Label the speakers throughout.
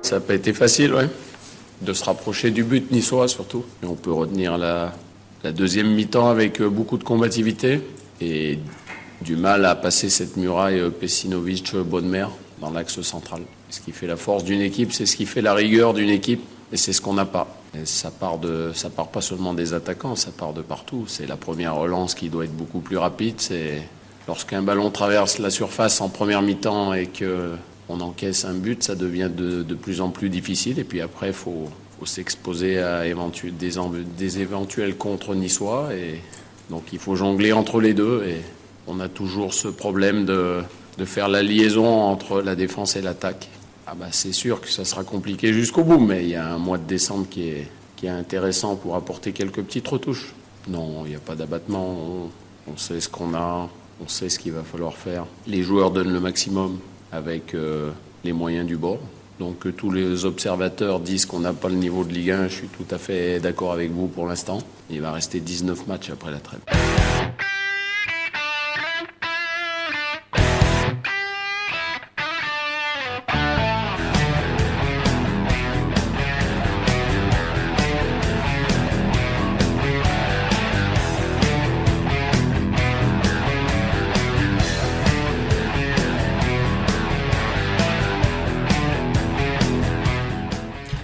Speaker 1: Ça n'a pas été facile, ouais. De se rapprocher du but niçois surtout. Et on peut retenir la deuxième mi-temps avec beaucoup de combativité et du mal à passer cette muraille Pessinovic-Bodmer dans l'axe central. Ce qui fait la force d'une équipe, c'est ce qui fait la rigueur d'une équipe et c'est ce qu'on n'a pas. Et ça part pas seulement des attaquants, ça part de partout. C'est la première relance qui doit être beaucoup plus rapide. C'est lorsqu'un ballon traverse la surface en première mi-temps et qu'on encaisse un but, ça devient de plus en plus difficile. Et puis après, il faut s'exposer à des éventuels contre niçois. Et donc il faut jongler entre les deux. Et on a toujours ce problème de faire la liaison entre la défense et l'attaque. C'est sûr que ça sera compliqué jusqu'au bout, mais il y a un mois de décembre qui est intéressant pour apporter quelques petites retouches. Non, il n'y a pas d'abattement. On sait ce qu'on a, on sait ce qu'il va falloir faire. Les joueurs donnent le maximum avec les moyens du bord. Donc que tous les observateurs disent qu'on n'a pas le niveau de Ligue 1, je suis tout à fait d'accord avec vous pour l'instant. Il va rester 19 matchs après la trêve.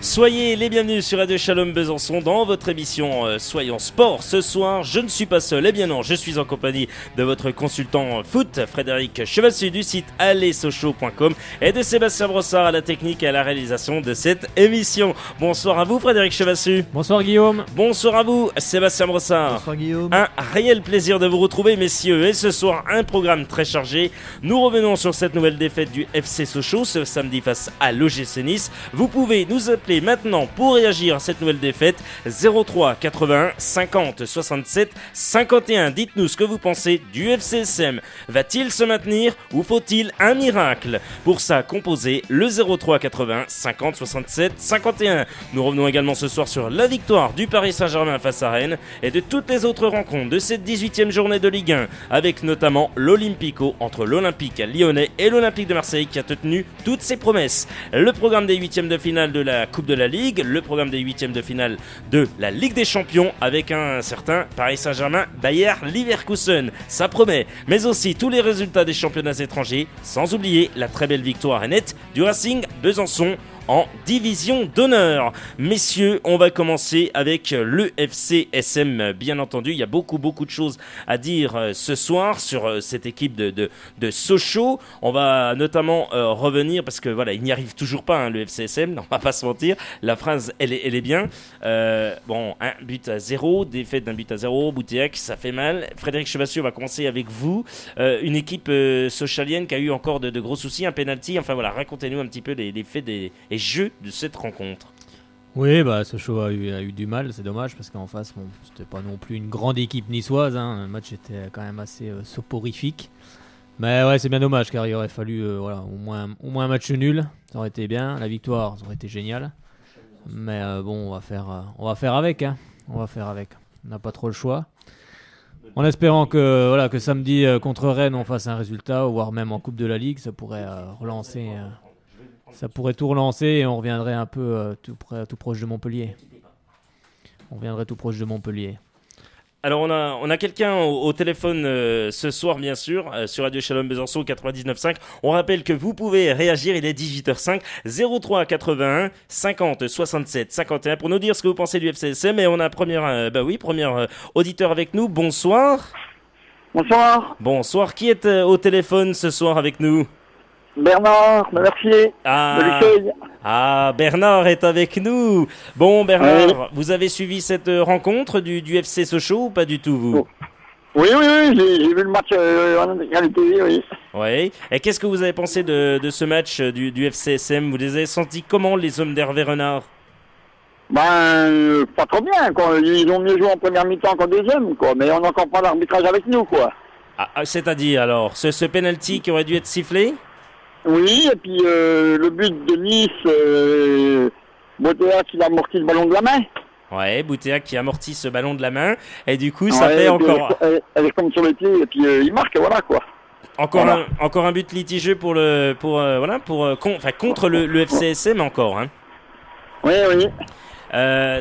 Speaker 2: Soyez les bienvenus sur Radio Shalom Besançon dans votre émission Soyons Sport. Ce soir, je ne suis pas seul, eh bien non, je suis en compagnie de votre consultant foot, Frédéric Chevassu du site allesochaux.com et de Sébastien Brossard à la technique et à la réalisation de cette émission. Bonsoir à vous Frédéric Chevassu.
Speaker 3: Bonsoir Guillaume.
Speaker 2: Bonsoir à vous Sébastien Brossard.
Speaker 3: Bonsoir Guillaume.
Speaker 2: Un réel plaisir de vous retrouver messieurs et ce soir un programme très chargé. Nous revenons sur cette nouvelle défaite du FC Sochaux ce samedi face à l'OGC Nice. Vous pouvez nous appeler maintenant pour réagir à cette nouvelle défaite 03 81 50 67 51. Dites-nous ce que vous pensez du FCSM. Va-t-il se maintenir ou faut-il un miracle? Pour ça, composez le 03 81 50 67 51. Nous revenons également ce soir sur la victoire du Paris Saint-Germain face à Rennes et de toutes les autres rencontres de cette 18e journée de Ligue 1 avec notamment l'Olympico entre l'Olympique lyonnais et l'Olympique de Marseille qui a tenu toutes ses promesses. Le programme des 8e de finale de la Coupe de la Ligue, le programme des 8e de finale de la Ligue des Champions avec un certain Paris Saint-Germain Bayer Leverkusen, ça promet, mais aussi tous les résultats des championnats étrangers, sans oublier la très belle victoire nette du Racing Besançon en division d'honneur. Messieurs, on va commencer avec le FCSM, bien entendu. Il y a beaucoup de choses à dire ce soir sur cette équipe de Sochaux. On va notamment revenir, parce que voilà, il n'y arrive toujours pas, le FCSM, on va pas se mentir. La phrase, elle est bien. Un but à 0, défaite d'un but à 0, Boutéac, ça fait mal. Frédéric Chevassu, on va commencer avec vous. Une équipe sochalienne qui a eu encore de gros soucis, un penalty. Enfin voilà, racontez-nous un petit peu les faits des jeux de cette rencontre.
Speaker 3: Oui, Sochaux a eu du mal, c'est dommage parce qu'en face, c'était pas non plus une grande équipe niçoise. Le match était quand même assez soporifique. Mais ouais, c'est bien dommage car il aurait fallu au moins un match nul. Ça aurait été bien. La victoire, ça aurait été génial. Mais on va faire avec. On va faire avec. On n'a pas trop le choix. En espérant que samedi contre Rennes, on fasse un résultat, voire même en Coupe de la Ligue, ça pourrait relancer. Ça pourrait tout relancer et on reviendrait un peu tout proche de Montpellier.
Speaker 2: Alors on a quelqu'un au téléphone ce soir bien sûr sur Radio Shalom Besançon 99.5. On rappelle que vous pouvez réagir, il est 18h05 03 81 50 67 51 pour nous dire ce que vous pensez du FCSM et on a un premier auditeur avec nous. Bonsoir. Bonsoir, qui est au téléphone ce soir avec nous?
Speaker 4: Bernard, merci.
Speaker 2: Bernard est avec nous. Bon, Bernard, vous avez suivi cette rencontre du FC Sochaux ou pas du tout, vous?
Speaker 4: Oui, j'ai vu le match en intégralité, oui.
Speaker 2: Oui. Et qu'est-ce que vous avez pensé de ce match du FCSM? Vous les avez sentis comment, les hommes d'Hervé Renard?
Speaker 4: Pas trop bien, quoi. Ils ont mieux joué en première mi-temps qu'en deuxième, quoi. Mais on n'a encore pas l'arbitrage avec nous, quoi.
Speaker 2: C'est-à-dire, alors, ce penalty qui aurait dû être sifflé?
Speaker 4: Oui, et puis le but de Nice, Boutéac qui a amorti le ballon de la main.
Speaker 2: Ouais, Boutéac qui amortit ce ballon de la main, et du coup ça fait encore...
Speaker 4: Elle est comme sur les pieds, et puis il marque, voilà quoi.
Speaker 2: Encore un but litigeux contre le FCSM encore. Hein.
Speaker 4: Oui.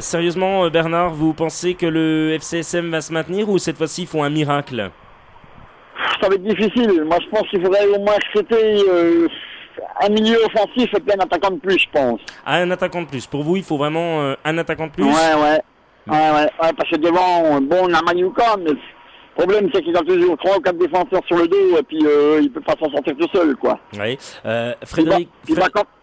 Speaker 2: Sérieusement, Bernard, vous pensez que le FCSM va se maintenir ou cette fois-ci ils font un miracle?
Speaker 4: Ça va être difficile. Moi, je pense qu'il faudrait au moins accepter un milieu offensif et puis un attaquant de plus, je pense.
Speaker 2: Ah, un attaquant de plus. Pour vous, il faut vraiment un attaquant de plus?
Speaker 4: Ouais, parce que devant, on a Mayuka, mais le problème, c'est qu'il a toujours 3 ou 4 défenseurs sur le dos, et puis il peut pas s'en sortir tout seul, quoi.
Speaker 2: Oui. Frédéric...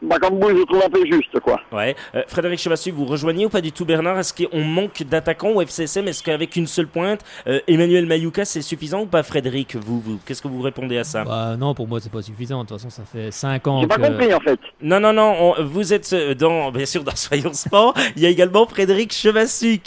Speaker 4: Bakambu, je le trouve un peu juste, quoi.
Speaker 2: Ouais. Frédéric Chevassu, vous rejoignez ou pas du tout Bernard? Est-ce qu'on manque d'attaquants au FCSM? Est-ce qu'avec une seule pointe, Emmanuel Mayuka, c'est suffisant ou pas, Frédéric? Vous qu'est-ce que vous répondez à ça?
Speaker 3: Bah, non, pour moi, c'est pas suffisant. De toute façon, ça fait 5 ans
Speaker 4: J'ai pas compris, en fait.
Speaker 2: Non, vous êtes bien sûr dans Soyons Sport. Il y a également Frédéric Chevassu